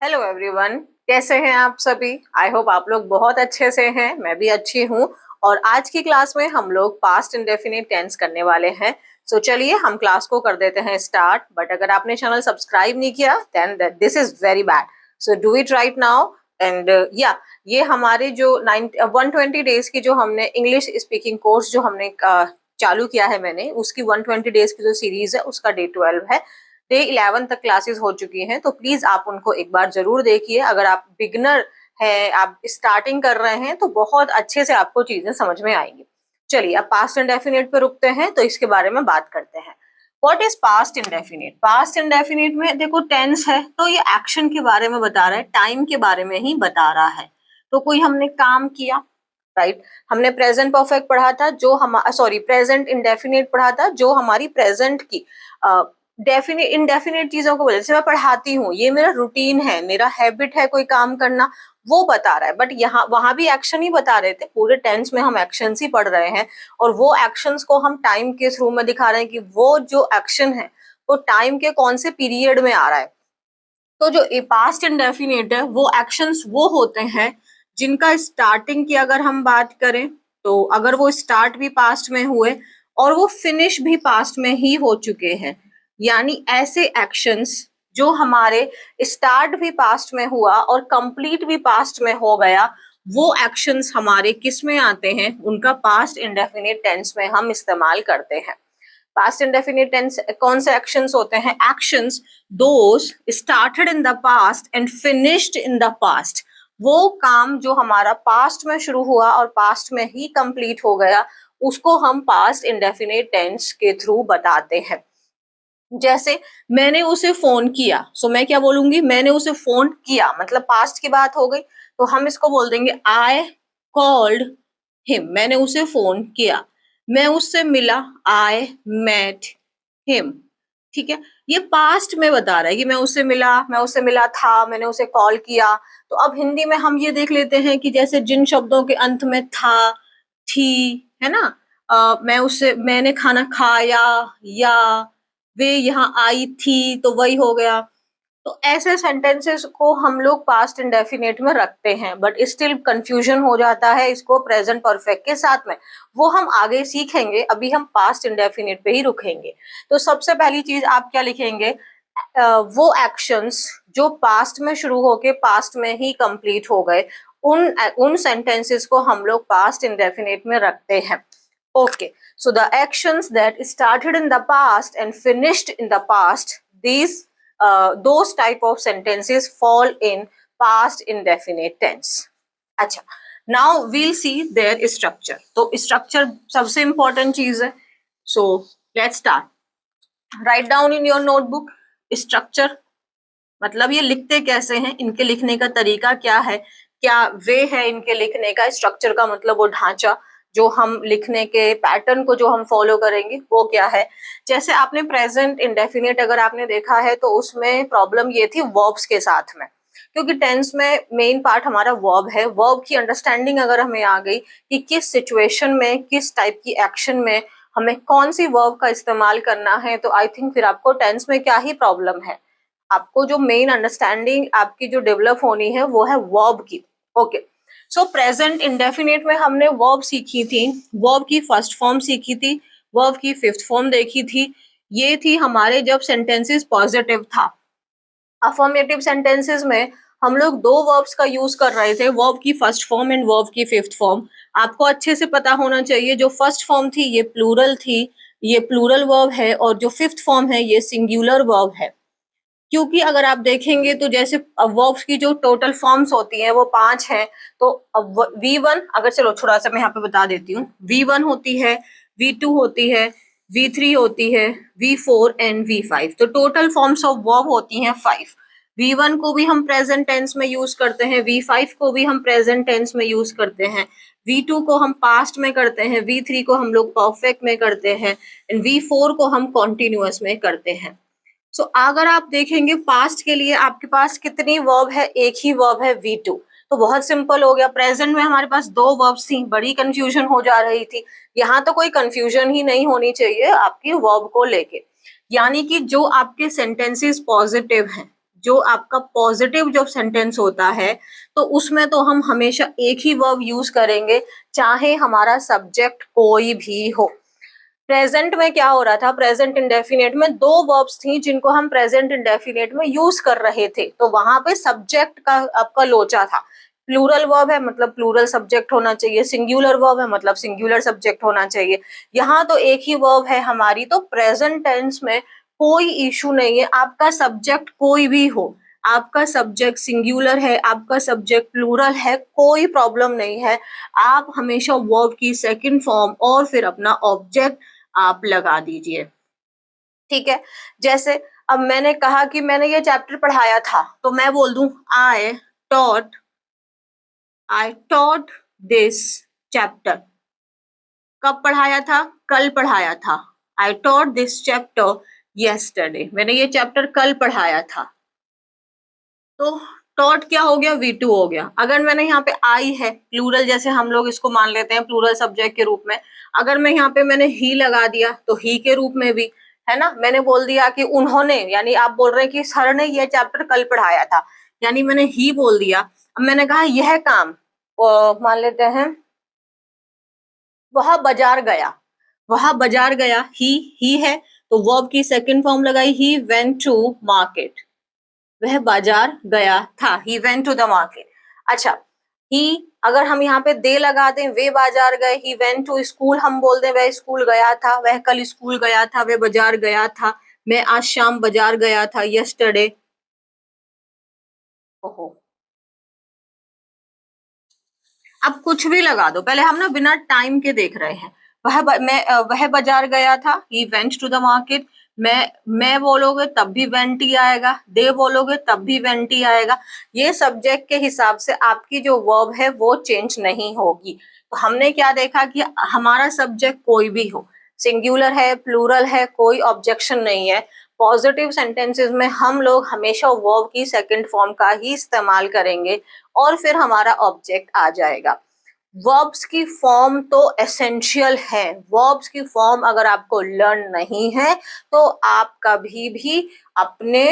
Hello everyone, कैसे हैं आप सभी। आई होप आप लोग बहुत अच्छे से हैं। मैं भी अच्छी हूँ। और आज की क्लास में हम लोग पास्ट इंडेफिनिट टेंस करने वाले हैं। सो चलिए हम क्लास को कर देते हैं स्टार्ट। बट अगर आपने चैनल सब्सक्राइब नहीं किया then this is very bad, so do it right now. And या ये हमारे जो 120 डेज की जो हमने इंग्लिश स्पीकिंग कोर्स जो हमने चालू किया है, मैंने उसकी 120 डेज की जो सीरीज है उसका डे 12 है। डे 11 तक क्लासेस हो चुकी हैं, तो प्लीज आप उनको एक बार जरूर देखिए। अगर आप बिगनर है, आप स्टार्टिंग कर रहे हैं, तो बहुत अच्छे से आपको चीजें समझ में आएंगी। चलिए अब पास्ट इंडेफिनिट पे रुकते हैं, तो इसके बारे में बात करते हैं। What is past indefinite? Past indefinite में देखो टेंस है, तो ये एक्शन के बारे में बता रहा है, टाइम के बारे में ही बता रहा है। तो कोई हमने काम किया, राइट। हमने प्रेजेंट परफेक्ट पढ़ा था, जो हम सॉरी प्रेजेंट इंडेफिनिट पढ़ा था, जो हमारी प्रेजेंट की डेफिनेट इनडेफिनेट चीजों को, जैसे मैं पढ़ाती हूँ, ये मेरा रूटीन है, मेरा हैबिट है कोई काम करना, वो बता रहा है। बट यहाँ वहां भी एक्शन ही बता रहे थे, पूरे टेंस में हम एक्शंस ही पढ़ रहे हैं। और वो एक्शंस को हम टाइम के थ्रू में दिखा रहे हैं कि वो जो एक्शन है वो टाइम के कौन से पीरियड में आ रहा है। तो जो पास्ट इंडेफिनेट है, वो एक्शंस वो होते हैं जिनका स्टार्टिंग की अगर हम बात करें, तो अगर वो स्टार्ट भी पास्ट में हुए और वो फिनिश भी पास्ट में ही हो चुके हैं, यानी ऐसे एक्शंस जो हमारे स्टार्ट भी पास्ट में हुआ और कंप्लीट भी पास्ट में हो गया, वो एक्शंस हमारे किस में आते हैं, उनका पास्ट इंडेफिनिट टेंस में हम इस्तेमाल करते हैं। पास्ट इंडेफिनिट टेंस कौन से एक्शंस होते हैं? Actions those started in the past and finished in the past. वो काम जो हमारा पास्ट में शुरू हुआ और पास्ट में ही कंप्लीट हो गया, उसको हम पास्ट इंडेफिनिट टेंस के थ्रू बताते हैं। जैसे मैंने उसे फोन किया, सो मैं क्या बोलूंगी? मैंने उसे फोन किया, मतलब पास्ट की बात हो गई, तो हम इसको बोल देंगे आई कॉल्ड हिम। मैंने उसे फोन किया। मैं उससे मिला, आई मेट हिम। ठीक है, ये पास्ट में बता रहा है कि मैं उससे मिला था, मैंने उसे कॉल किया। तो अब हिंदी में हम ये देख लेते हैं कि जैसे जिन शब्दों के अंत में था, थी, है ना, मैंने खाना खाया, या वे यहाँ आई थी, तो वही हो गया। तो ऐसे सेंटेंसेस को हम लोग पास्ट इंडेफिनेट में रखते हैं, बट स्टिल कंफ्यूजन हो जाता है इसको प्रेजेंट परफेक्ट के साथ में। वो हम आगे सीखेंगे, अभी हम पास्ट इंडेफिनेट पे ही रुकेंगे। तो सबसे पहली चीज आप क्या लिखेंगे? वो एक्शंस जो पास्ट में शुरू होके पास्ट में ही कंप्लीट हो गए, उन सेंटेंसेस को हम लोग पास्ट इंडेफिनेट में रखते हैं। Okay, so the actions that started in the past and finished in the past, those type of sentences fall in past indefinite tense. अच्छा, now we'll see their structure. तो structure सबसे important चीज है. So let's start. Write down in your notebook structure. मतलब ये लिखते कैसे हैं, इनके लिखने का तरीका क्या है, क्या वे है इनके लिखने का। स्ट्रक्चर का मतलब वो ढांचा, जो हम लिखने के पैटर्न को जो हम फॉलो करेंगे वो क्या है। जैसे आपने प्रेजेंट इंडेफिनिट अगर आपने देखा है, तो उसमें प्रॉब्लम ये थी वर्ब्स के साथ में, क्योंकि टेंस में मेन पार्ट हमारा वर्ब है। वर्ब की अंडरस्टैंडिंग अगर हमें आ गई कि किस सिचुएशन में, किस टाइप की एक्शन में हमें कौन सी वर्ब का इस्तेमाल करना है, तो आई थिंक फिर आपको टेंस में क्या ही प्रॉब्लम है। आपको जो मेन अंडरस्टैंडिंग आपकी जो डेवलप होनी है वो है वर्ब की। ओके, सो प्रेजेंट इंडेफिनिट में हमने वर्ब सीखी थी, वर्ब की फर्स्ट फॉर्म सीखी थी, वर्ब की फिफ्थ फॉर्म देखी थी। ये थी हमारे जब सेंटेंसेस पॉजिटिव था। अफर्मेटिव सेंटेंसेस में हम लोग दो वर्ब्स का यूज कर रहे थे, वर्ब की फर्स्ट फॉर्म एंड वर्ब की फिफ्थ फॉर्म। आपको अच्छे से पता होना चाहिए, जो फर्स्ट फॉर्म थी ये प्लूरल थी, ये प्लूरल वर्ब है, और जो फिफ्थ फॉर्म है ये सिंगुलर वर्ब है। क्योंकि अगर आप देखेंगे तो जैसे वर्ब्स की जो टोटल फॉर्म्स होती हैं वो 5 हैं। तो V1, अगर चलो थोड़ा सा मैं यहाँ पे बता देती हूँ, V1 होती है, V2 होती है, V3 होती है, V4 एंड V5। तो टोटल फॉर्म्स ऑफ वर्ब होती हैं 5। V1 को भी हम प्रेजेंट टेंस में यूज करते हैं, V5 को भी हम प्रेजेंट टेंस में यूज करते हैं, V2 को हम पास्ट में करते हैं, V3 को हम लोग परफेक्ट में करते हैं, एंड V4 को हम कॉन्टिन्यूअस में करते हैं। सो अगर आप देखेंगे पास्ट के लिए आपके पास कितनी वर्ब है? एक ही वर्ब है, V2। तो बहुत सिंपल हो गया। प्रेजेंट में हमारे पास दो वर्ब्स थी, बड़ी कंफ्यूजन हो जा रही थी। यहाँ तो कोई कंफ्यूजन ही नहीं होनी चाहिए आपकी वर्ब को लेके, यानी कि जो आपके सेंटेंसेस पॉजिटिव हैं, जो आपका पॉजिटिव जो सेंटेंस होता है, तो उसमें तो हम हमेशा एक ही वर्ब यूज करेंगे, चाहे हमारा सब्जेक्ट कोई भी हो। प्रेजेंट में क्या हो रहा था, प्रेजेंट इंडेफिनिट में दो वर्ब्स थी जिनको हम प्रेजेंट इंडेफिनिट में यूज कर रहे थे, तो वहां पे सब्जेक्ट का आपका लोचा था। प्लूरल वर्ब है मतलब प्लूरल सब्जेक्ट होना चाहिए, सिंगुलर वर्ब है मतलब सिंगुलर सब्जेक्ट होना चाहिए। यहाँ तो एक ही वर्ब है हमारी, तो प्रेजेंट टेंस में कोई इशू नहीं है, आपका सब्जेक्ट कोई भी हो, आपका सब्जेक्ट सिंगुलर है, आपका सब्जेक्ट प्लूरल है, कोई प्रॉब्लम नहीं है। आप हमेशा वर्ब की सेकंड फॉर्म और फिर अपना ऑब्जेक्ट आप लगा दीजिए, ठीक है। जैसे अब मैंने कहा कि मैंने ये चैप्टर पढ़ाया था, तो मैं बोल दूं आई टॉट दिस चैप्टर। कब पढ़ाया था, कल पढ़ाया था। I taught this chapter yesterday, मैंने ये चैप्टर कल पढ़ाया था। तो टॉट क्या हो गया, V2 हो गया। अगर मैंने यहाँ पे आई है प्लूरल, जैसे हम लोग इसको मान लेते हैं प्लूरल सब्जेक्ट के रूप में, अगर मैं यहाँ पे मैंने ही लगा दिया तो ही के रूप में भी है ना। मैंने बोल दिया कि उन्होंने, यानी आप बोल रहे हैं कि सर ने ये चैप्टर कल पढ़ाया था, यानी मैंने ही बोल दिया। अब मैंने कहा यह काम, मान लेते हैं वह बाजार गया, वह बाजार गया, ही है तो वर्ब की सेकंड फॉर्म लगाई, ही वेंट टू मार्केट, वह बाजार गया था, he went to the market. अच्छा, ही अगर हम यहाँ पे दे लगा दें, वे बाजार गए, ही वेंट टू स्कूल, हम बोल दें वह स्कूल गया था, वह कल स्कूल गया था, वह बाजार गया था, मैं आज शाम बाजार गया था, यस्टरडे। ओहो, अब कुछ भी लगा दो, पहले हम ना बिना टाइम के देख रहे हैं। वह बाजार गया था, he went to the market. मैं बोलोगे तब भी वेंट ही आएगा, दे बोलोगे तब भी वेंट ही आएगा। ये सब्जेक्ट के हिसाब से आपकी जो वर्ब है वो चेंज नहीं होगी। तो हमने क्या देखा कि हमारा सब्जेक्ट कोई भी हो, सिंगुलर है प्लूरल है, कोई ऑब्जेक्शन नहीं है। पॉजिटिव सेंटेंसेस में हम लोग हमेशा वर्ब की सेकंड फॉर्म का ही इस्तेमाल करेंगे और फिर हमारा ऑब्जेक्ट आ जाएगा। वर्ब्स की फॉर्म तो एसेंशियल है, वर्ब्स की फॉर्म अगर आपको लर्न नहीं है तो आप कभी भी अपने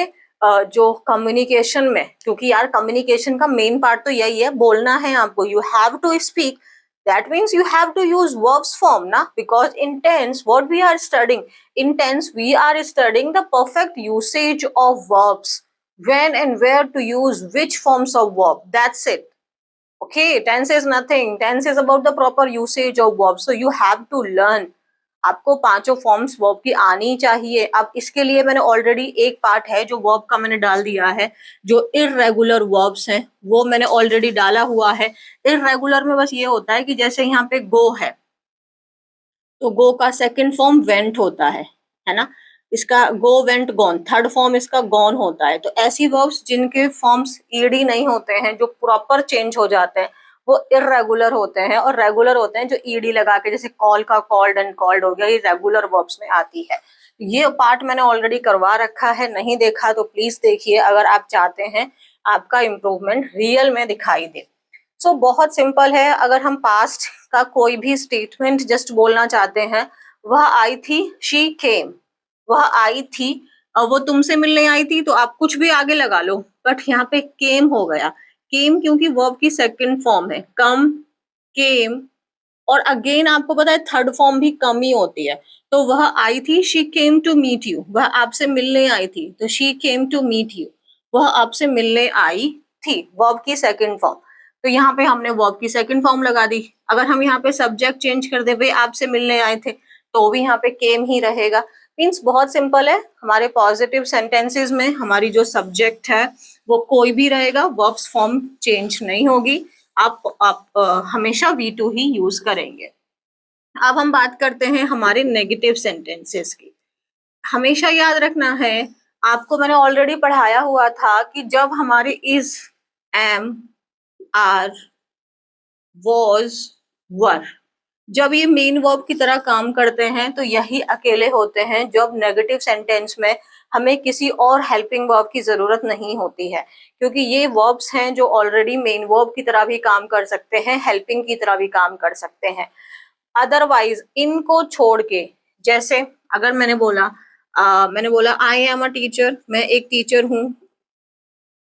जो कम्युनिकेशन में, क्योंकि यार कम्युनिकेशन का मेन पार्ट तो यही है, बोलना है आपको, you have to speak, that means you have to use verbs form na, because in tense what we are studying, in tense we are studying the perfect usage of verbs, when and where to use which forms of verb, that's it. Okay, tense is nothing, tense is about the proper usage of verb, so you have to learn। आपको पांचों forms verb की आनी चाहिए। अब इसके लिए मैंने already एक पार्ट है जो वर्ब का मैंने डाल दिया है, जो इररेगुलर वर्ब्स हैं वो मैंने ऑलरेडी डाला हुआ है। इररेगुलर में बस ये होता है कि जैसे यहाँ पे गो है, तो गो का सेकंड फॉर्म वेंट होता है ना। इसका go went gone, third form इसका गॉन होता है। तो ऐसी वर्ब्स जिनके फॉर्म्स ईडी नहीं होते हैं, जो प्रॉपर चेंज हो जाते हैं, वो इरेगुलर होते हैं। और रेगुलर होते हैं जो ईडी लगा के, जैसे कॉल का कॉल्ड एंड कॉल्ड हो गया, ये रेगुलर वर्ब्स में आती है। ये पार्ट मैंने ऑलरेडी करवा रखा है, नहीं देखा तो प्लीज देखिए अगर आप चाहते हैं आपका इम्प्रूवमेंट रियल में दिखाई दे। सो बहुत सिंपल है। अगर हम पास्ट का कोई भी स्टेटमेंट जस्ट बोलना चाहते हैं, वह आई थी, शी केम, वह आई थी, वो तुमसे मिलने आई थी, तो आप कुछ भी आगे लगा लो, बट यहाँ पे केम हो गया। केम क्योंकि वर्ब की सेकंड फॉर्म है, कम, केम, और अगेन आपको पता है थर्ड फॉर्म भी कम ही होती है। तो वह आई थी, she came to meet you, वह आपसे मिलने आई थी, तो she came to meet you, वह आपसे मिलने आई थी, वर्ब की सेकंड फॉर्म। तो यहाँ पे हमने वर्ब की सेकंड फॉर्म लगा दी। अगर हम यहाँ पे सब्जेक्ट चेंज कर दे, वे आपसे मिलने आए थे, तो भी यहाँ पे केम ही रहेगा। मीन्स बहुत सिंपल है, हमारे पॉजिटिव सेंटेंसेस में हमारी जो सब्जेक्ट है वो कोई भी रहेगा, वर्ब्स फॉर्म चेंज नहीं होगी। आप हमेशा V2 ही यूज करेंगे। अब हम बात करते हैं हमारे नेगेटिव सेंटेंसेस की। हमेशा याद रखना है, आपको मैंने ऑलरेडी पढ़ाया हुआ था कि जब हमारे इज, एम, आर, वॉज, वर, जब ये मेन वर्ब की तरह काम करते हैं, तो यही अकेले होते हैं जब नेगेटिव सेंटेंस में हमें किसी और हेल्पिंग वर्ब की जरूरत नहीं होती है, क्योंकि ये वर्ब्स हैं जो ऑलरेडी मेन वर्ब की तरह भी काम कर सकते हैं, हेल्पिंग की तरह भी काम कर सकते हैं। अदरवाइज इनको छोड़ के, जैसे अगर मैंने बोला आई एम अ टीचर, मैं एक टीचर हूँ,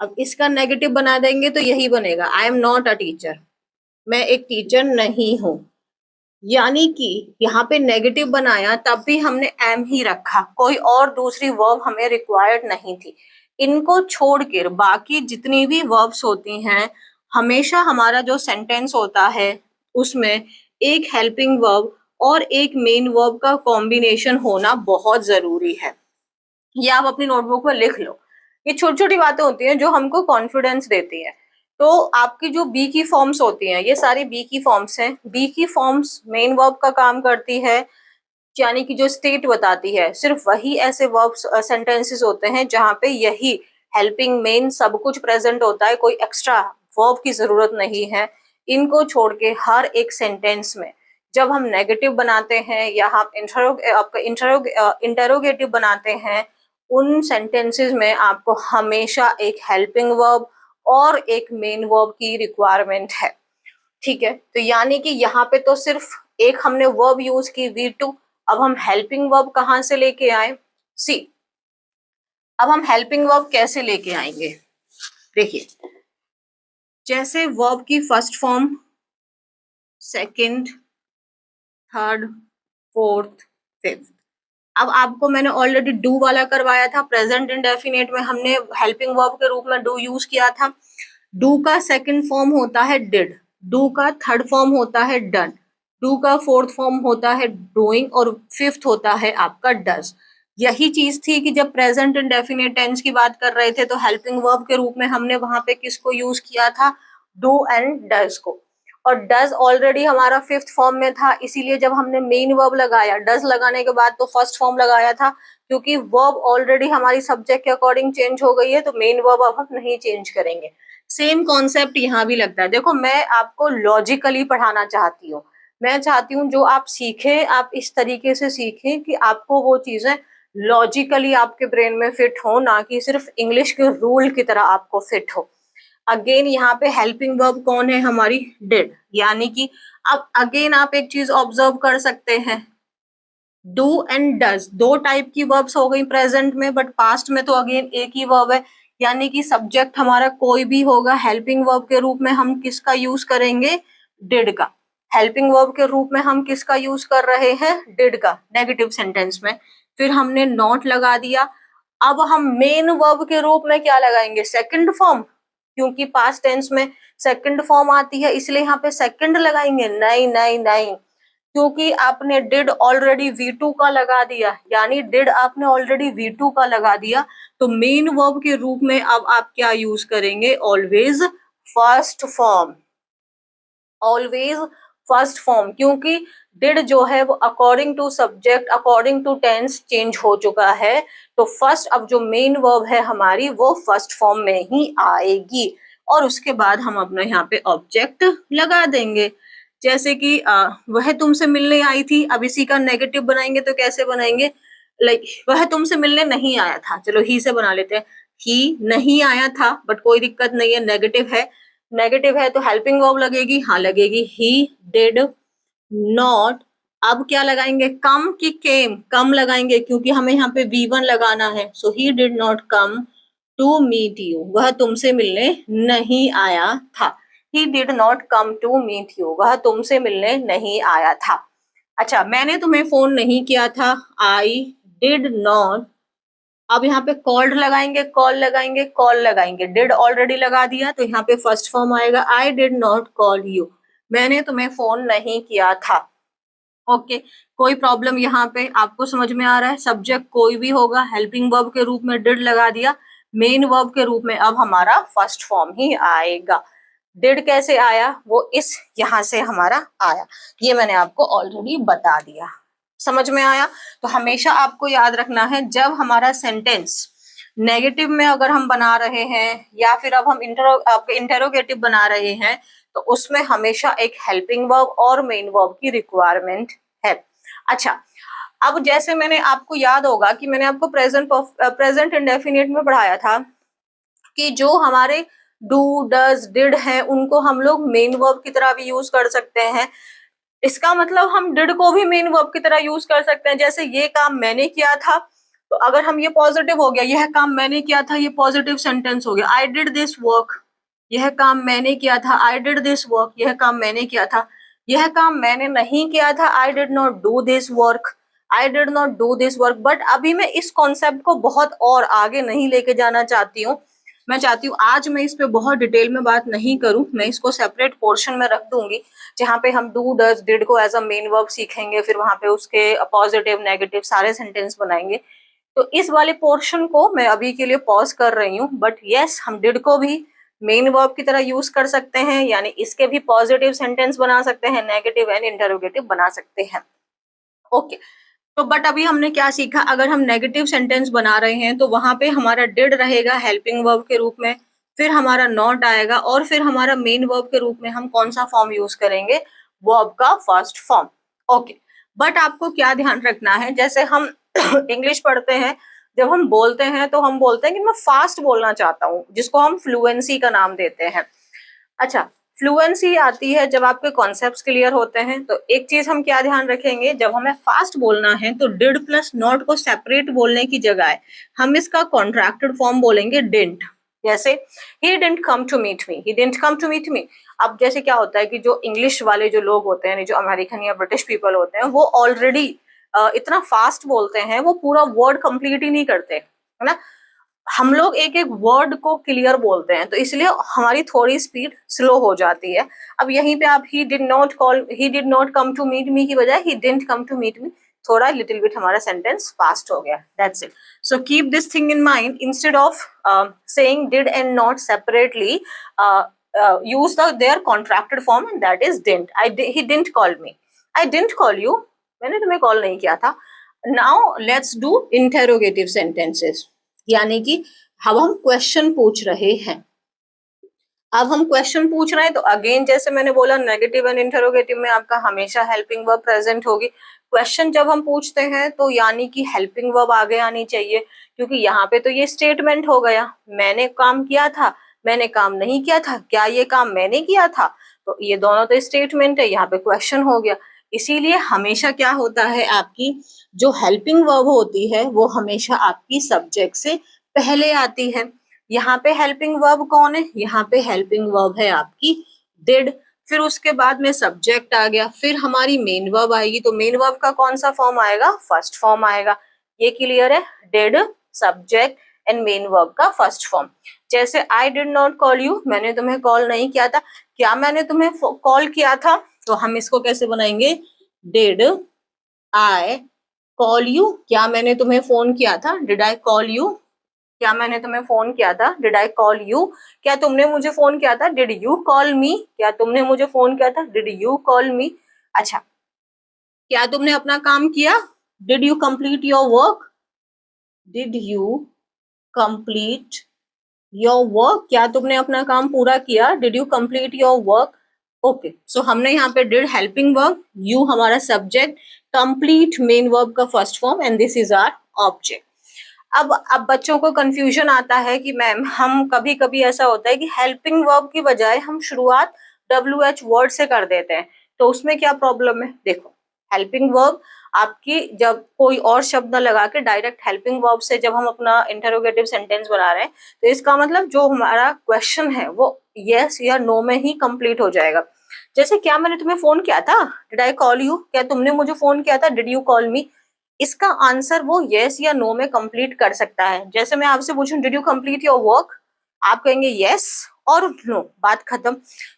अब इसका नेगेटिव बना देंगे तो यही बनेगा, I am not a teacher, मैं एक टीचर नहीं हूं। यानी कि यहाँ पे नेगेटिव बनाया तब भी हमने एम ही रखा, कोई और दूसरी वर्ब हमें रिक्वायर्ड नहीं थी। इनको छोड़कर बाकी जितनी भी वर्ब्स होती हैं, हमेशा हमारा जो सेंटेंस होता है उसमें एक हेल्पिंग वर्ब और एक मेन वर्ब का कॉम्बिनेशन होना बहुत जरूरी है। ये आप अपनी नोटबुक में लिख लो। ये छोटी छोटी बातें होती हैं जो हमको कॉन्फिडेंस देती हैं। तो आपकी जो बी की फॉर्म्स होती हैं, ये सारी बी की फॉर्म्स हैं। बी की फॉर्म्स मेन वर्ब का काम करती है, यानी कि जो स्टेट बताती है। सिर्फ वही ऐसे वर्ब्स सेंटेंसेस होते हैं जहां पे यही हेल्पिंग मेन सब कुछ प्रेजेंट होता है, कोई एक्स्ट्रा वर्ब की जरूरत नहीं है। इनको छोड़ के हर एक सेंटेंस में जब हम नेगेटिव बनाते हैं या हम इंटरोगेटिव बनाते हैं, उन सेंटेंसेस में आपको हमेशा एक हेल्पिंग वर्ब और एक मेन वर्ब की रिक्वायरमेंट है। ठीक है, तो यानी कि यहाँ पे तो सिर्फ एक हमने वर्ब यूज की V2। अब हम हेल्पिंग वर्ब कहां से लेके आए, सी। अब हम हेल्पिंग वर्ब कैसे लेके आएंगे, देखिए, जैसे वर्ब की first form, second, third, fourth, fifth. अब आपको मैंने ऑलरेडी डू वाला करवाया था, प्रेजेंट इंडेफिनिट में हमने हेल्पिंग वर्ब के रूप में डू यूज किया था। डू का सेकंड फॉर्म होता है डिड, डू का थर्ड फॉर्म होता है डन, डू का फोर्थ फॉर्म होता है डूइंग और फिफ्थ होता है आपका डज। यही चीज थी कि जब प्रेजेंट इंडेफिनिट टेंस की बात कर रहे थे तो हेल्पिंग वर्ब के रूप में हमने वहां पे किसको यूज किया था, डू एंड डज को। और डज ऑलरेडी हमारा फिफ्थ फॉर्म में था, इसीलिए जब हमने मेन वर्ब लगाया, डज लगाने के बाद तो फर्स्ट फॉर्म लगाया था, क्योंकि वर्ब ऑलरेडी हमारी सब्जेक्ट के अकॉर्डिंग चेंज हो गई है, तो मेन वर्ब अब हम नहीं चेंज करेंगे। सेम कॉन्सेप्ट यहाँ भी लगता है। देखो, मैं आपको लॉजिकली पढ़ाना चाहती हूँ, मैं चाहती हूँ जो आप सीखें आप इस तरीके से सीखें कि आपको वो चीजें लॉजिकली आपके ब्रेन में फिट हो, ना कि सिर्फ इंग्लिश के रूल की तरह आपको फिट हो। अगेन यहाँ पे हेल्पिंग वर्ब कौन है, हमारी डिड। यानी कि अब अगेन आप एक चीज ऑब्जर्व कर सकते हैं, डू एंड डज दो टाइप की वर्ब्स हो गई प्रेजेंट में, बट पास्ट में तो अगेन एक ही वर्ब है। यानी कि सब्जेक्ट हमारा कोई भी होगा, हेल्पिंग वर्ब के रूप में हम किसका यूज करेंगे, डिड का। हेल्पिंग वर्ब के रूप में हम किसका यूज कर रहे हैं, डिड का, नेगेटिव सेंटेंस में। फिर हमने नॉट लगा दिया। अब हम मेन वर्ब के रूप में क्या लगाएंगे, सेकंड फॉर्म, क्योंकि पास्ट टेंस में सेकंड फॉर्म आती है, इसलिए यहाँ पे सेकंड लगाएंगे। नहीं नहीं नहीं, क्योंकि आपने डिड ऑलरेडी V2 का लगा दिया, यानी डिड आपने ऑलरेडी V2 का लगा दिया, तो मेन वर्ब के रूप में अब आप क्या यूज करेंगे, always first form, always first form. क्योंकि डिड जो है वो according to subject, according to tense change हो चुका है, तो फर्स्ट अब जो मेन वर्ब है हमारी वो फर्स्ट फॉर्म में ही आएगी, और उसके बाद हम अपना यहाँ पे ऑब्जेक्ट लगा देंगे। जैसे कि वह तुमसे मिलने आई थी, अब इसी का नेगेटिव बनाएंगे तो कैसे बनाएंगे, लाइक वह तुमसे मिलने नहीं आया था, चलो ही से बना लेते हैं, ही नहीं आया था, बट कोई दिक्कत नहीं है, नेगेटिव है। नेगेटिव है तो हेल्पिंग वर्ब लगेगी, हाँ लगेगी, ही डिड नॉट। अब क्या लगाएंगे, कम की केम, कम लगाएंगे क्योंकि हमें यहाँ पे V1 लगाना है, so he did not come to meet you, वह तुमसे मिलने नहीं आया था। He did not come to meet you, वह तुमसे मिलने नहीं आया था। अच्छा, मैंने तुम्हें फोन नहीं किया था, आई डिड नॉट। अब यहाँ पे कॉल्ड लगाएंगे, कॉल लगाएंगे, कॉल लगाएंगे, डिड ऑलरेडी लगा दिया तो यहाँ पे फर्स्ट फॉर्म आएगा, I did not call you, मैंने तुम्हें फोन नहीं किया था। ओके, कोई प्रॉब्लम यहाँ पे आपको समझ में आ रहा है, सब्जेक्ट कोई भी होगा, हेल्पिंग वर्ब के रूप में डिड लगा दिया, मेन वर्ब के रूप में अब हमारा फर्स्ट फॉर्म ही आएगा। डिड कैसे आया, वो इस यहाँ से हमारा आया, ये मैंने आपको ऑलरेडी बता दिया। समझ में आया? तो हमेशा आपको याद रखना है, जब हमारा सेंटेंस नेगेटिव में अगर हम बना रहे हैं या फिर अब हम इंटेरोगेटिव बना रहे हैं, तो उसमें हमेशा एक हेल्पिंग वर्ब और मेन वर्ब की रिक्वायरमेंट है। अच्छा, अब जैसे मैंने आपको याद होगा कि मैंने आपको प्रेजेंट इंडेफिनिट में पढ़ाया था कि जो हमारे डू डज डिड हैं उनको हम लोग मेन वर्ब की तरह भी यूज कर सकते हैं। इसका मतलब हम डिड को भी मेन वर्ब की तरह यूज कर सकते हैं। जैसे ये काम मैंने किया था, तो अगर हम ये पॉजिटिव हो गया, यह काम मैंने किया था, ये पॉजिटिव सेंटेंस हो गया। आई डिड दिस वर्क, यह काम मैंने किया था। आई डिड दिस वर्क, यह काम मैंने किया था। यह काम मैंने नहीं किया था, I did not do this work, I did not do this work. But अभी मैं इस कॉन्सेप्ट को बहुत और आगे नहीं लेके जाना चाहती हूँ। मैं चाहती हूँ आज मैं इस पे बहुत डिटेल में बात नहीं करूँ, मैं इसको सेपरेट पोर्शन में रख दूंगी जहाँ पे हम डू डज डिड को एज अ मेन वर्ब सीखेंगे, फिर वहां पे उसके पॉजिटिव नेगेटिव सारे सेंटेंस बनाएंगे। तो इस वाले पोर्शन को मैं अभी के लिए पॉज कर रही हूँ। बट यस, हम डिड को भी मेन वर्ब की तरह यूज कर सकते हैं, यानी इसके भी पॉजिटिव सेंटेंस बना सकते हैं, नेगेटिव एंड इंटरोगेटिव बना सकते हैं। ओके, तो बट अभी हमने क्या सीखा, अगर हम नेगेटिव सेंटेंस बना रहे हैं तो वहां पे हमारा डिड रहेगा हेल्पिंग वर्ब के रूप में, फिर हमारा नॉट आएगा, और फिर हमारा मेन वर्ब के रूप में हम कौन सा फॉर्म यूज करेंगे, वर्ब का फर्स्ट फॉर्म। ओके, बट आपको क्या ध्यान रखना है, जैसे हम इंग्लिश पढ़ते हैं, जब हम बोलते हैं तो हम बोलते हैं कि मैं फास्ट बोलना चाहता हूँ, जिसको हम फ्लुएंसी का नाम देते हैं। अच्छा, फ्लुएंसी आती है जब आपके कॉन्सेप्ट्स क्लियर होते हैं। तो एक चीज हम क्या ध्यान रखेंगे, जब हमें फास्ट बोलना है तो डिड प्लस नॉट को सेपरेट बोलने की जगह हम इसका कॉन्ट्रैक्टेड फॉर्म बोलेंगे डिडंट। जैसे he didn't come to meet me, he didn't come to meet me. अब जैसे क्या होता है कि जो इंग्लिश वाले जो लोग होते हैं, जो अमेरिकन या ब्रिटिश पीपल होते हैं, वो ऑलरेडी इतना फास्ट बोलते हैं, वो पूरा वर्ड कंप्लीट ही नहीं करते, है ना। हम लोग एक एक वर्ड को क्लियर बोलते हैं, तो इसलिए हमारी थोड़ी स्पीड स्लो हो जाती है। अब यहीं पे आप he did not come to meet me की बजाय he didn't come to meet me, थोड़ा लिटिल बिट हमारा सेंटेंस फास्ट हो गया। That's it. So keep this thing in mind, instead of saying did and not separately, use their contracted form, and that is didn't. He didn't call me, I didn't call you, मैंने तुम्हें call नहीं किया था। Now let's do interrogative sentences, यानी कि अब हम question पूछ रहे हैं। अब हम क्वेश्चन पूछ रहे हैं तो अगेन जैसे मैंने बोला, नेगेटिव एंड इंटरोगेटिव में आपका हमेशा हेल्पिंग वर्ब प्रेजेंट होगी। क्वेश्चन जब हम पूछते हैं तो यानी कि हेल्पिंग वर्ब आगे आनी चाहिए, क्योंकि यहाँ पे तो ये स्टेटमेंट हो गया, मैंने काम किया था, मैंने काम नहीं किया था, क्या ये काम मैंने किया था, तो ये दोनों तो स्टेटमेंट है, यहाँ पे क्वेश्चन हो गया। इसीलिए हमेशा क्या होता है, आपकी जो हेल्पिंग वर्ब होती है वो हमेशा आपकी सब्जेक्ट से पहले आती है। यहाँ पे हेल्पिंग वर्ब कौन है, यहाँ पे हेल्पिंग वर्ब है आपकी डिड, फिर उसके बाद में सब्जेक्ट आ गया, फिर हमारी मेन वर्ब आएगी, तो मेन वर्ब का कौन सा फॉर्म आएगा, फर्स्ट फॉर्म आएगा। ये क्लियर है, did, subject and main verb का फर्स्ट फॉर्म। जैसे I did not call you, मैंने तुम्हें कॉल नहीं किया था, क्या मैंने तुम्हें कॉल किया था, तो हम इसको कैसे बनाएंगे, डिड आई कॉल यू, क्या मैंने तुम्हें फोन किया था, डिड आई कॉल यू, क्या मैंने तुम्हें फोन किया था, डिड आई कॉल यू, क्या तुमने मुझे फोन किया था, डिड यू कॉल मी, क्या तुमने मुझे फोन किया था, डिड यू कॉल मी। अच्छा, क्या तुमने अपना काम किया, did you complete your work, did you complete your work, क्या तुमने अपना काम पूरा किया, did you complete your work. Okay, so हमने यहाँ पे डिड हेल्पिंग वर्ब, यू हमारा सब्जेक्ट, कंप्लीट मेन वर्ब का first form, and this is our object. अब बच्चों को कंफ्यूजन आता है कि मैम हम कभी कभी ऐसा होता है कि हेल्पिंग वर्ब की बजाय हम शुरुआत WH वर्ड से कर देते हैं, तो उसमें क्या प्रॉब्लम है। देखो, हेल्पिंग वर्ब आपकी जब कोई और शब्द न लगा के डायरेक्ट हेल्पिंग वर्ब से जब हम अपना इंटरोगेटिव सेंटेंस बना रहे हैं, तो इसका मतलब जो हमारा क्वेश्चन है वो यस या नो में ही कंप्लीट हो जाएगा। जैसे क्या मैंने तुम्हें फोन किया था, डिड आई कॉल यू, क्या तुमने मुझे फोन किया था, डिड यू कॉल मी। इसका आंसर वो यस या नो में कंप्लीट कर सकता है। जैसे मैं आपसे पूछूं did you complete your work, आप कहेंगे यस और नो, बात खत्म।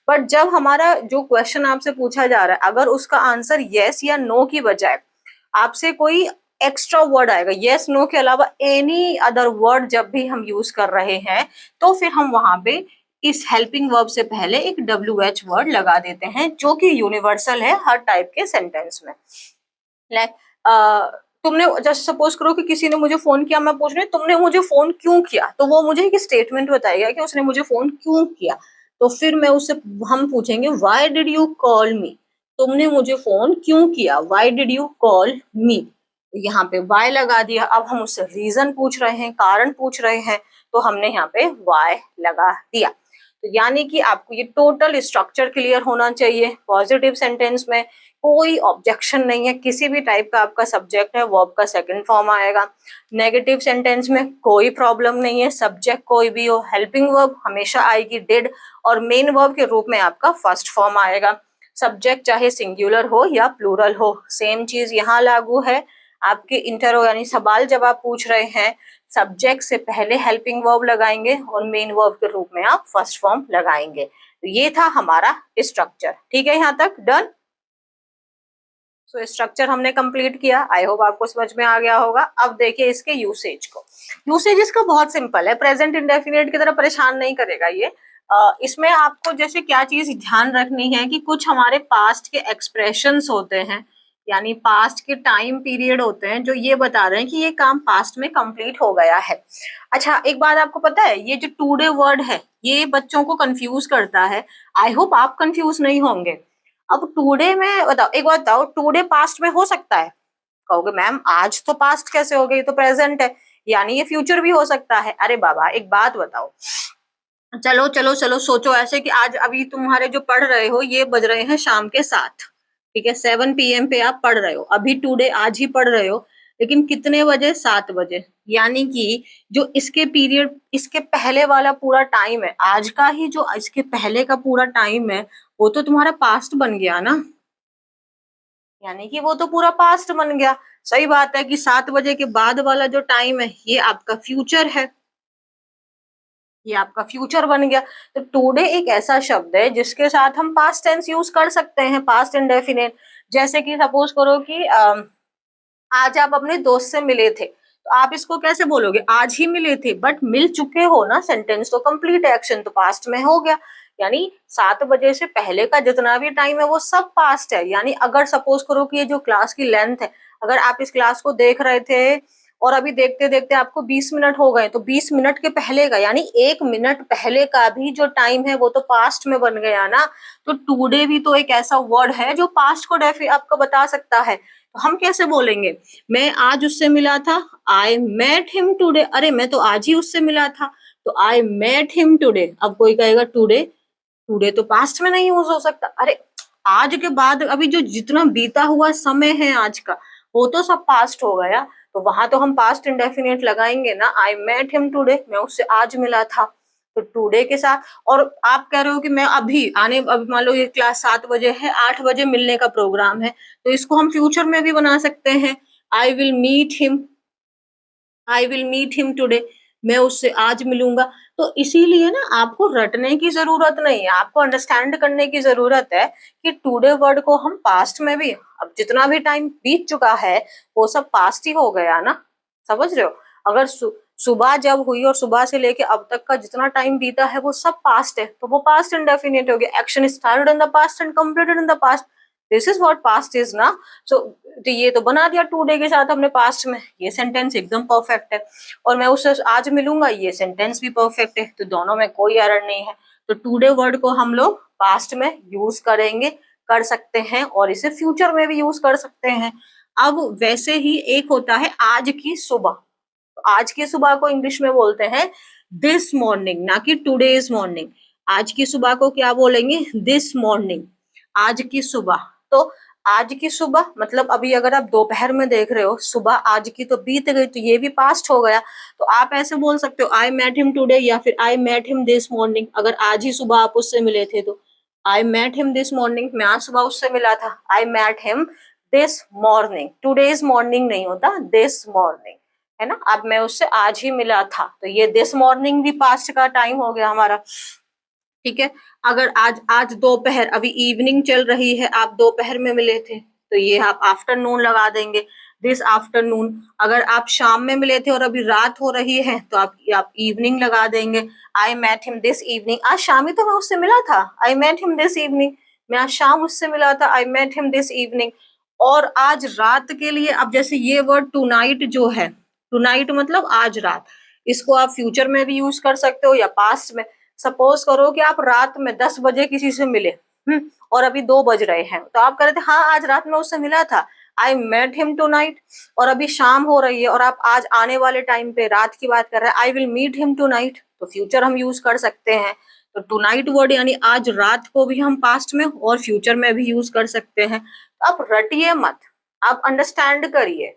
बट जब हमारा जो क्वेश्चन आपसे पूछा जा रहा है, अगर उसका आंसर यस या नो की बजाय आपसे कोई एक्स्ट्रा वर्ड आएगा, यस नो के अलावा एनी अदर वर्ड जब भी हम यूज कर रहे हैं, तो फिर हम वहां पे इस हेल्पिंग वर्ब से पहले एक WH वर्ड लगा देते हैं, जो कि यूनिवर्सल है हर टाइप के सेंटेंस में। लाइक तुमने जस्ट सपोज करो कि किसी ने मुझे फोन किया, मैं पूछ रही हूँ तुमने मुझे फोन क्यों किया, तो वो मुझे एक स्टेटमेंट बताएगा कि उसने मुझे फोन क्यों किया। तो फिर मैं उससे हम पूछेंगे व्हाई डिड यू कॉल मी, तुमने मुझे फोन क्यों किया, व्हाई डिड यू कॉल मी। यहाँ पे वाई लगा दिया। अब हम उससे रीजन पूछ रहे हैं, कारण पूछ रहे हैं, तो हमने यहाँ पे वाई लगा दिया। तो यानी कि आपको ये टोटल स्ट्रक्चर क्लियर होना चाहिए। पॉजिटिव सेंटेंस में कोई ऑब्जेक्शन नहीं है, किसी भी टाइप का आपका सब्जेक्ट है वर्ब का सेकंड फॉर्म आएगा। नेगेटिव सेंटेंस में कोई प्रॉब्लम नहीं है, सब्जेक्ट कोई भी हो, हेल्पिंग वर्ब हमेशा आएगी डिड, और मेन वर्ब के रूप में आपका फर्स्ट फॉर्म आएगा। सब्जेक्ट चाहे सिंगुलर हो या प्लूरल हो, सेम चीज यहाँ लागू है। आपके इंटरो यानी सवाल जब आप पूछ रहे हैं, सब्जेक्ट से पहले हेल्पिंग वर्ब लगाएंगे और मेन वर्ब के रूप में आप फर्स्ट फॉर्म लगाएंगे। तो ये था हमारा स्ट्रक्चर। ठीक है, यहाँ तक डन। सो स्ट्रक्चर हमने कंप्लीट किया, आई होप आपको समझ में आ गया होगा। अब देखिए इसके यूसेज को। यूसेज इसका बहुत सिंपल है, प्रेजेंट इंडेफिनिट की तरह परेशान नहीं करेगा ये। इसमें आपको जैसे क्या चीज ध्यान रखनी है कि कुछ हमारे पास्ट के एक्सप्रेशंस होते हैं, यानी पास्ट के टाइम पीरियड होते हैं जो ये बता रहे हैं कि ये काम पास्ट में कंप्लीट हो गया है। अच्छा, एक बात आपको पता है, ये जो टुडे वर्ड है ये बच्चों को कंफ्यूज करता है। आई होप आप कंफ्यूज नहीं होंगे। अब टुडे में बताओ, एक बात बताओ, टुडे पास्ट में हो सकता है? कहोगे मैम आज तो पास्ट कैसे हो गई, तो प्रेजेंट है, यानी ये फ्यूचर भी हो सकता है। अरे बाबा एक बात बताओ, चलो चलो चलो सोचो ऐसे कि आज अभी तुम्हारे जो पढ़ रहे हो ये बज रहे हैं शाम के 7, ठीक है, 7 PM पे आप पढ़ रहे हो, अभी टुडे आज ही पढ़ रहे हो, लेकिन कितने बजे? 7 बजे। यानी कि जो इसके पीरियड, इसके पहले वाला पूरा टाइम है, आज का ही जो इसके पहले का पूरा टाइम है वो तो तुम्हारा पास्ट बन गया ना, यानी कि वो तो पूरा पास्ट बन गया। सही बात है कि 7 बजे के बाद वाला जो टाइम है ये आपका फ्यूचर है, ये आपका फ्यूचर बन गया। तो टुडे एक ऐसा शब्द है जिसके साथ हम पास्ट टेंस यूज कर सकते हैं, पास्ट इंडेफिनिट। जैसे कि सपोज करो कि आज आप अपने दोस्त से मिले थे, तो आप इसको कैसे बोलोगे? आज ही मिले थे, बट मिल चुके हो ना, सेंटेंस तो कंप्लीट है, एक्शन तो पास्ट में हो गया। यानी 7 बजे से पहले का जितना भी टाइम है वो सब पास्ट है। यानी अगर सपोज करो कि ये जो क्लास की लेंथ है, अगर आप इस क्लास को देख रहे थे और अभी देखते देखते आपको 20 मिनट हो गए, तो 20 मिनट के पहले का यानी 1 मिनट पहले का भी जो टाइम है वो तो पास्ट में बन गया ना। तो टुडे भी तो एक ऐसा वर्ड है जो पास्ट को आपको बता सकता है। तो हम कैसे बोलेंगे? मैं आज उससे मिला था, आई मेट हिम टुडे। अरे मैं तो आज ही उससे मिला था, तो आई मेट हिम टुडे। अब कोई कहेगा टुडे, टुडे तो पास्ट में नहीं यूज हो सकता। अरे आज के बाद अभी जो जितना बीता हुआ समय है आज का, वो तो सब पास्ट हो गया, तो वहां तो हम पास्ट इंडेफिनिट लगाएंगे ना। आई मेट हिम टुडे, मैं उससे आज मिला था, तो टुडे के साथ। और आप कह रहे हो कि मैं अभी अभी मान लो ये क्लास 7 बजे है, 8 बजे मिलने का प्रोग्राम है, तो इसको हम फ्यूचर में भी बना सकते हैं। I will meet him, I will meet him today, मैं उससे आज मिलूंगा। तो इसीलिए ना आपको रटने की जरूरत नहीं है, आपको अंडरस्टैंड करने की जरूरत है कि टुडे वर्ड को हम पास्ट में भी, अब जितना भी टाइम बीत चुका है वो सब पास्ट ही हो गया ना, समझ रहे हो? अगर सुबह जब हुई और सुबह से लेके अब तक का जितना टाइम बीता है वो सब पास्ट है, तो वो पास्ट इंडेफिनिट हो गया। Action started in the past and completed in the past, this is what past is ना। सो तो ये तो बना दिया टुडे के साथ हमने पास्ट में, ये सेंटेंस एकदम परफेक्ट है। और मैं उससे आज मिलूंगा, ये सेंटेंस भी परफेक्ट है, तो दोनों में कोई एरर नहीं है। तो टुडे वर्ड को हम लोग पास्ट में यूज करेंगे, कर सकते हैं, और इसे फ्यूचर में भी यूज कर सकते हैं। अब वैसे ही एक होता है आज की सुबह, तो आज की सुबह को इंग्लिश में बोलते हैं दिस मॉर्निंग, ना कि टुडेज मॉर्निंग। आज की सुबह को क्या बोलेंगे? दिस मॉर्निंग, आज की सुबह। तो आज की सुबह मतलब अभी अगर आप दोपहर में देख रहे हो, सुबह आज की तो बीत गई, तो ये भी पास्ट हो गया। तो आप ऐसे बोल सकते हो आई मेट हिम टुडे, या फिर I met him this morning. अगर आज ही सुबह आप उससे मिले थे तो I met him this morning, मैं आज सुबह उससे मिला था, I met him this morning. Today's morning नहीं होता, दिस मॉर्निंग, है ना। अब मैं उससे आज ही मिला था, तो ये दिस मॉर्निंग भी पास्ट का टाइम हो गया हमारा, ठीक है। अगर आज दोपहर, अभी इवनिंग चल रही है, आप दोपहर में मिले थे, तो ये आप आफ्टरनून लगा देंगे, दिस आफ्टरनून। अगर आप शाम में मिले थे और अभी रात हो रही है, तो आप इवनिंग लगा देंगे, I met him this evening. आज शाम ही तो मैं उससे मिला था, I met him this evening, मैं आज शाम उससे मिला था, I met him this evening. और आज रात के लिए, अब जैसे ये वर्ड टू नाइट जो है, टू नाइट मतलब आज रात, इसको आप फ्यूचर में भी यूज कर सकते हो या पास्ट में। सपोज करो कि आप रात में 10 बजे किसी से मिले, और अभी 2 बज रहे हैं, तो आप कह रहे थे हाँ आज रात में उससे मिला था, I met him tonight. और अभी शाम हो रही है और आप आज आने वाले टाइम पे रात की बात कर रहे हैं, I will meet him tonight, तो फ्यूचर हम यूज कर सकते हैं। तो टुनाइट वर्ड यानी आज रात को भी हम पास्ट में और फ्यूचर में भी यूज कर सकते हैं। तो आप रटिए मत, आप अंडरस्टैंड करिए।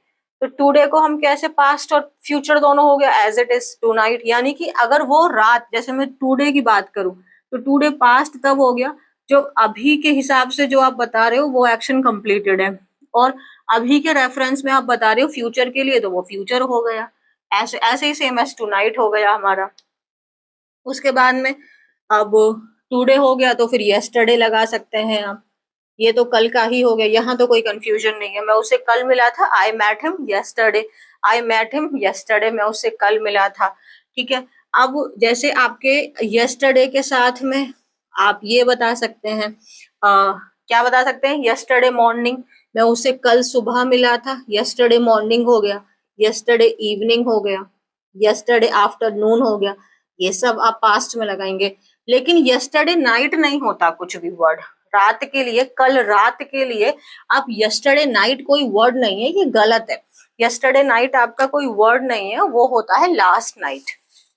तो टुडे को हम कैसे पास्ट और फ्यूचर दोनों हो गया एज इट इज टुनाइट, यानी कि अगर वो रात, जैसे मैं टुडे की बात करूं तो टुडे पास्ट तब हो गया जो अभी के हिसाब से जो आप बता रहे हो वो एक्शन कंप्लीटेड है, और अभी के रेफरेंस में आप बता रहे हो फ्यूचर के लिए तो वो फ्यूचर हो गया। ऐसे ऐसे ही सेम एज टुनाइट हो गया हमारा। उसके बाद में अब टुडे हो गया तो फिर यस्टरडे लगा सकते हैं आप, ये तो कल का ही हो गया, यहाँ तो कोई कंफ्यूजन नहीं है। मैं उसे कल मिला था, I met him yesterday, I met him yesterday, मैं उससे कल मिला था। ठीक है, अब जैसे आपके यस्टरडे के साथ में आप ये बता सकते हैं, क्या बता सकते हैं, यस्टरडे मॉर्निंग, मैं उससे कल सुबह मिला था, यस्टरडे मॉर्निंग हो गया, यस्टरडे इवनिंग हो गया, यस्टरडे आफ्टरनून हो गया, ये सब आप पास्ट में लगाएंगे। लेकिन यस्टरडे नाइट नहीं होता कुछ भी वर्ड, रात के लिए, कल रात के लिए आप यस्टरडे नाइट कोई वर्ड नहीं है, ये गलत है। यस्टरडे नाइट आपका कोई वर्ड नहीं है, वो होता है लास्ट नाइट।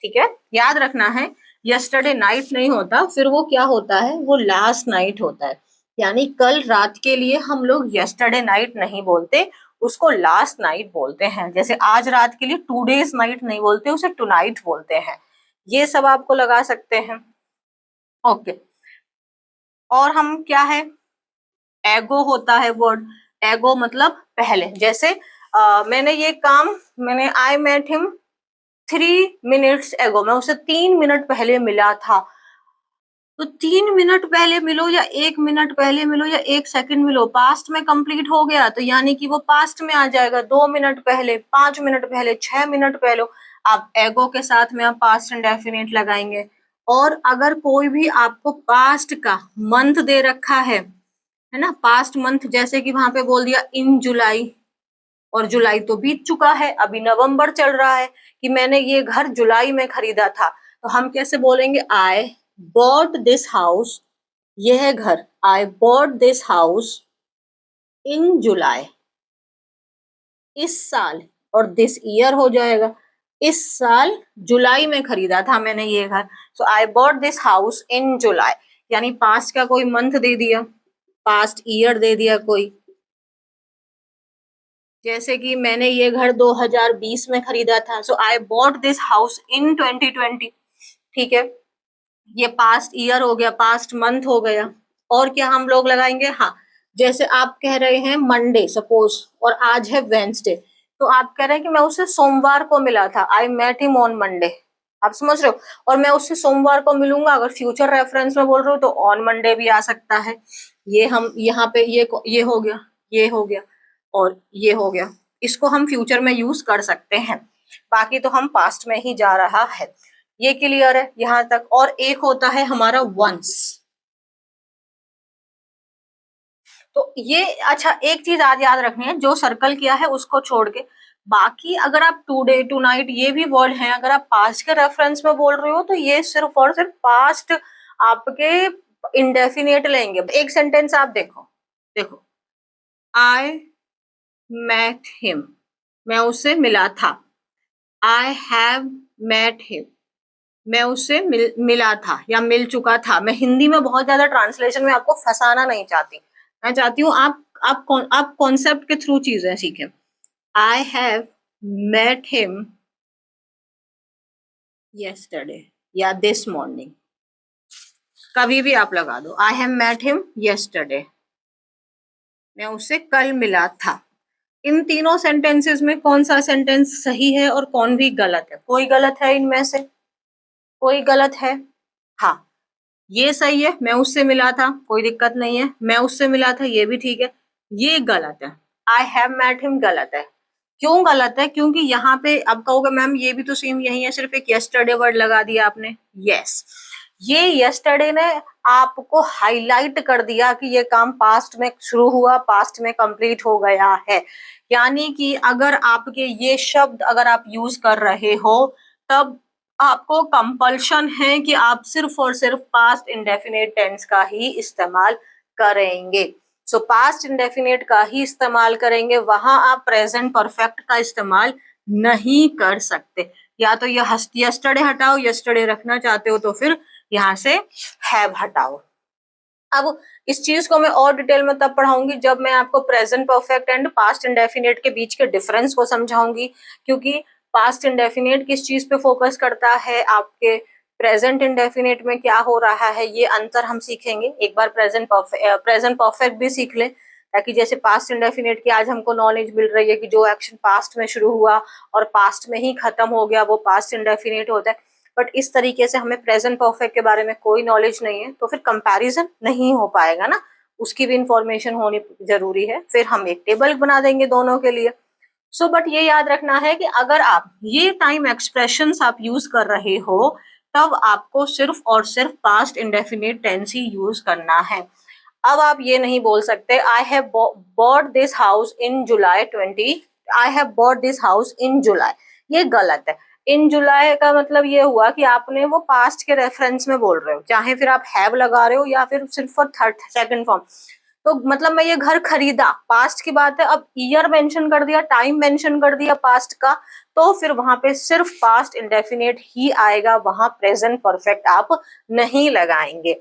ठीक है, याद रखना है, यस्टरडे नाइट नहीं होता, फिर वो क्या होता है, वो लास्ट नाइट होता है। यानी कल रात के लिए हम लोग यस्टरडे नाइट नहीं बोलते, उसको लास्ट नाइट बोलते हैं। जैसे आज रात के लिए टू डेज नाइट नहीं बोलते, उसे टू नाइट बोलते हैं। ये सब आपको लगा सकते हैं। ओके, और हम क्या है, एगो होता है वर्ड, एगो मतलब पहले। जैसे मैंने ये काम, मैंने आई मेट हिम 3 मिनट्स एगो, मैं उसे 3 मिनट पहले मिला था। तो 3 मिनट पहले मिलो या 1 मिनट पहले मिलो या 1 सेकंड मिलो, पास्ट में कंप्लीट हो गया तो यानी कि वो पास्ट में आ जाएगा। 2 मिनट पहले, 5 मिनट पहले, 6 मिनट पहले, आप एगो के साथ में आप पास्ट इंडेफिनिट लगाएंगे। और अगर कोई भी आपको पास्ट का मंथ दे रखा है ना, पास्ट मंथ, जैसे कि वहां पे बोल दिया इन जुलाई, और जुलाई तो बीत चुका है, अभी नवंबर चल रहा है, कि मैंने ये घर जुलाई में खरीदा था, तो हम कैसे बोलेंगे, आई बॉट दिस हाउस, यह है घर, I bought this house in July, इस साल, और दिस ईयर हो जाएगा, इस साल जुलाई में खरीदा था मैंने ये घर। So I bought this house in July, यानी पास्ट का कोई मंथ दे दिया, पास्ट ईयर दे दिया कोई, जैसे कि मैंने ये घर 2020 में खरीदा था, so I bought this house in 2020। ठीक है, ये पास्ट ईयर हो गया, पास्ट मंथ हो गया। और क्या हम लोग लगाएंगे, हाँ, जैसे आप कह रहे हैं मंडे सपोज, और आज है वेंसडे, तो आप कह रहे हैं कि मैं उससे सोमवार को मिला था, I met him on Monday, आप समझ रहे हो, और मैं उससे सोमवार को मिलूंगा, अगर फ्यूचर रेफरेंस में बोल रहे हो तो ऑन मंडे भी आ सकता है। ये हम यहाँ पे ये हो गया, ये हो गया, और ये हो गया, इसको हम फ्यूचर में यूज कर सकते हैं, बाकी तो हम पास्ट में ही जा रहा है। ये क्लियर है यहां तक। और एक होता है हमारा वंस, तो ये अच्छा, एक चीज आज याद रखनी है, जो सर्कल किया है उसको छोड़ के बाकी, अगर आप टुडे टू नाइट ये भी वर्ड हैं, अगर आप पास्ट के रेफरेंस में बोल रहे हो तो ये सिर्फ और सिर्फ पास्ट आपके इंडेफिनिट लेंगे। एक सेंटेंस आप देखो, देखो, आई मेट हिम, मैं उससे मिला था, आई हैव मेट हिम, मैं उससे मिला था या मिल चुका था। मैं हिंदी में बहुत ज्यादा ट्रांसलेशन में आपको फंसाना नहीं चाहती, मैं चाहती हूँ आप कॉन्सेप्ट के थ्रू चीजें सीखें। I have met him yesterday या दिस मॉर्निंग, कभी भी आप लगा दो, I have met him yesterday, मैं उससे कल मिला था। इन तीनों सेंटेंसेस में कौन सा सेंटेंस सही है और कौन भी गलत है, कोई गलत है इनमें से, कोई गलत है, हाँ, ये सही है, मैं उससे मिला था, कोई दिक्कत नहीं है, मैं उससे मिला था, ये भी ठीक है, ये गलत है, आई हैव मेट हिम गलत है। क्यों गलत है, क्योंकि यहाँ पे अब कहोगे मैम ये भी तो सेम यही है, सिर्फ एक यस्टरडे वर्ड लगा दिया आपने। यस, ये यस्टरडे ने आपको हाईलाइट कर दिया कि ये काम पास्ट में शुरू हुआ, पास्ट में कंप्लीट हो गया है। यानी कि अगर आपके ये शब्द अगर आप यूज कर रहे हो, तब आपको कंपल्शन है कि आप सिर्फ और सिर्फ पास्ट इंडेफिनिट टेंस का ही इस्तेमाल करेंगे। सो पास्ट इंडेफिनिट का ही इस्तेमाल करेंगे, वहां आप प्रेजेंट परफेक्ट का इस्तेमाल नहीं कर सकते। या तो ये यस्टरडे हटाओ, यस्टरडे रखना चाहते हो तो फिर यहाँ से हैव हटाओ। अब इस चीज को मैं और डिटेल में तब पढ़ाऊंगी जब मैं आपको present perfect and past indefinite के बीच के डिफरेंस को समझाऊंगी, क्योंकि पास्ट इंडेफिनिट किस चीज पे फोकस करता है, आपके प्रेजेंट इंडेफिनिट में क्या हो रहा है, ये अंतर हम सीखेंगे। एक बार प्रेजेंट परफेक्ट भी सीख लें, ताकि जैसे पास्ट इंडेफिनिट की आज हमको नॉलेज मिल रही है कि जो एक्शन पास्ट में शुरू हुआ और पास्ट में ही खत्म हो गया वो पास्ट इंडेफिनिट होता है। बट इस तरीके से हमें प्रेजेंट परफेक्ट के बारे में कोई नॉलेज नहीं है तो फिर कंपैरिजन नहीं हो पाएगा ना, उसकी भी इंफॉर्मेशन होनी जरूरी है। फिर हम एक टेबल बना देंगे दोनों के लिए। बट ये याद रखना है कि अगर आप ये टाइम एक्सप्रेशंस आप यूज कर रहे हो तब आपको सिर्फ और सिर्फ पास्ट इंडेफिनिट टेंस ही यूज करना है। अब आप ये नहीं बोल सकते I have bought this house in July 20, I have bought this house in July, ये गलत है। इन जुलाई का मतलब ये हुआ कि आपने वो पास्ट के रेफरेंस में बोल रहे हो, चाहे फिर आप हैव लगा रहे हो या फिर सिर्फ फॉर थर्ड सेकंड फॉर्म। तो मतलब मैं ये घर खरीदा, पास्ट की बात है, अब ईयर मेंशन कर दिया, टाइम मेंशन कर दिया पास्ट का, तो फिर वहां पे सिर्फ पास्ट इंडेफिनिट ही आएगा, वहां प्रेजेंट परफेक्ट आप नहीं लगाएंगे।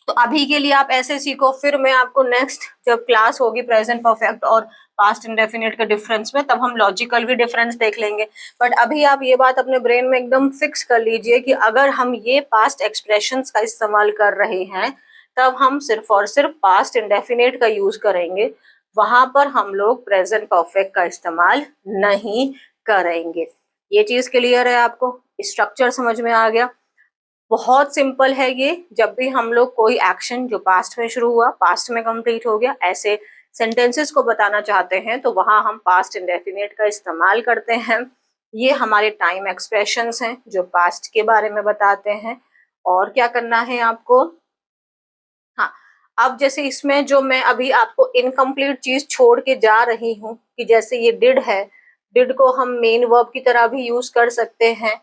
तो अभी के लिए आप ऐसे सीखो, फिर मैं आपको नेक्स्ट जब क्लास होगी प्रेजेंट परफेक्ट और पास्ट इंडेफिनिट के डिफरेंस में, तब हम लॉजिकल भी डिफरेंस देख लेंगे। बट अभी आप ये बात अपने ब्रेन में एकदम फिक्स कर लीजिए कि अगर हम ये पास्ट एक्सप्रेशंस का इस्तेमाल कर रहे हैं तब हम सिर्फ और सिर्फ पास्ट इंडेफिनिट का यूज करेंगे, वहां पर हम लोग प्रेजेंट परफेक्ट का इस्तेमाल नहीं करेंगे। ये चीज क्लियर है आपको, स्ट्रक्चर समझ में आ गया? बहुत सिंपल है ये। जब भी हम लोग कोई एक्शन जो पास्ट में शुरू हुआ पास्ट में कंप्लीट हो गया, ऐसे सेंटेंसेस को बताना चाहते हैं तो वहां हम पास्ट इंडेफिनिट का इस्तेमाल करते हैं। ये हमारे टाइम एक्सप्रेशंस हैं जो पास्ट के बारे में बताते हैं। और क्या करना है आपको, हाँ, अब जैसे इसमें जो मैं अभी आपको इनकम्प्लीट चीज छोड़ के जा रही हूँ कि जैसे ये डिड है, डिड को हम मेन वर्ब की तरह भी यूज कर सकते हैं।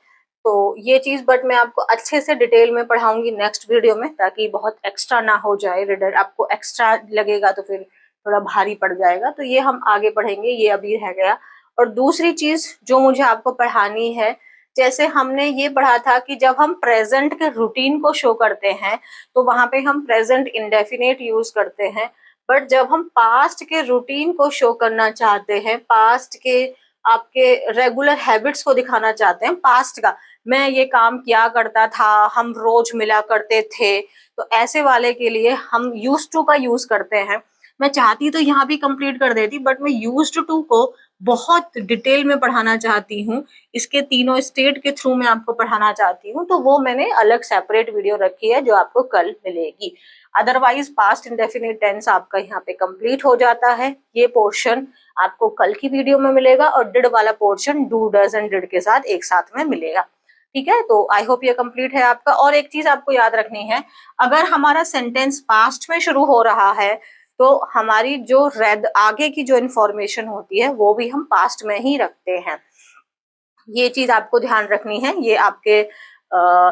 तो ये चीज बट मैं आपको अच्छे से डिटेल में पढ़ाऊंगी नेक्स्ट वीडियो में, ताकि बहुत एक्स्ट्रा ना हो जाए, रीडर आपको एक्स्ट्रा लगेगा तो फिर थोड़ा भारी पड़ जाएगा। तो ये हम आगे पढ़ेंगे, ये अभी रह गया। और दूसरी चीज जो मुझे आपको पढ़ानी है, जैसे हमने ये पढ़ा था कि जब हम प्रेजेंट के रूटीन को शो करते हैं तो वहां पे हम प्रेजेंट इंडेफिनिट यूज करते हैं। बट जब हम पास्ट के रूटीन को शो करना चाहते हैं, पास्ट के आपके रेगुलर हैबिट्स को दिखाना चाहते हैं, पास्ट का मैं ये काम किया करता था, हम रोज मिला करते थे, तो ऐसे वाले के लिए हम यूज टू का यूज करते हैं। मैं चाहती तो यहाँ भी कंप्लीट कर देती, बट मैं यूज टू को बहुत डिटेल में पढ़ाना चाहती हूँ, इसके तीनों स्टेट के थ्रू मैं आपको पढ़ाना चाहती हूँ, तो वो मैंने अलग सेपरेट वीडियो रखी है जो आपको कल मिलेगी। अदरवाइज पास्ट इंडेफिनिट टेंस आपका यहाँ पे कंप्लीट हो जाता है। ये पोर्शन आपको कल की वीडियो में मिलेगा और डिड वाला portion do does and did के साथ एक साथ में मिलेगा। ठीक है, तो आई होप ये कंप्लीट है आपका। और एक चीज आपको याद रखनी है, अगर हमारा सेंटेंस पास्ट में शुरू हो रहा है तो हमारी जो आगे की जो इंफॉर्मेशन होती है वो भी हम पास्ट में ही रखते हैं। ये चीज आपको ध्यान रखनी है, ये आपके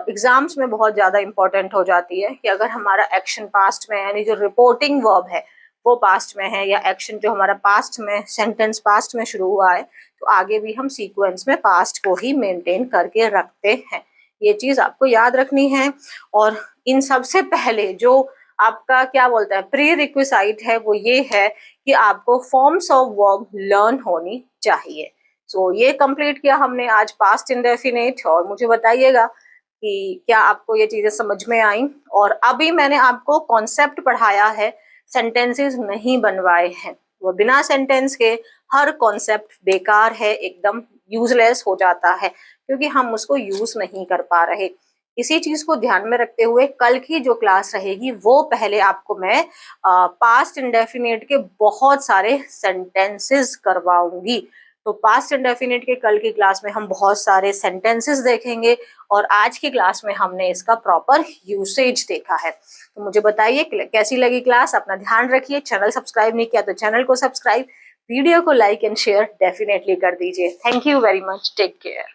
एग्जाम्स में बहुत ज्यादा इंपॉर्टेंट हो जाती है कि अगर हमारा एक्शन पास्ट में, यानी जो रिपोर्टिंग वर्ब है वो पास्ट में है, या एक्शन जो हमारा पास्ट में, सेंटेंस पास्ट में शुरू हुआ है, तो आगे भी हम सीक्वेंस में पास्ट को ही मेंटेन करके रखते हैं। ये चीज आपको याद रखनी है। और इन सबसे पहले जो आपका क्या बोलता है प्री रिक्विसाइट है, वो ये है कि आपको फॉर्म्स ऑफ वर्ब लर्न होनी चाहिए। सो ये कंप्लीट किया हमने आज पास्ट इंडेफिनिट। और मुझे बताइएगा कि क्या आपको ये चीजें समझ में आई। और अभी मैंने आपको कॉन्सेप्ट पढ़ाया है, सेंटेंसेस नहीं बनवाए हैं। वो बिना सेंटेंस के हर कॉन्सेप्ट बेकार है, एकदम यूजलेस हो जाता है, क्योंकि हम उसको यूज नहीं कर पा रहे। इसी चीज को ध्यान में रखते हुए कल की जो क्लास रहेगी वो पहले आपको मैं पास्ट इंडेफिनिट के बहुत सारे सेंटेंसेस करवाऊंगी। तो पास्ट इंडेफिनिट के कल की क्लास में हम बहुत सारे सेंटेंसेस देखेंगे और आज की क्लास में हमने इसका प्रॉपर यूसेज देखा है। तो मुझे बताइए कैसी लगी क्लास। अपना ध्यान रखिए, चैनल सब्सक्राइब नहीं किया तो चैनल को सब्सक्राइब, वीडियो को लाइक एंड शेयर डेफिनेटली कर दीजिए। Thank you very much, take care.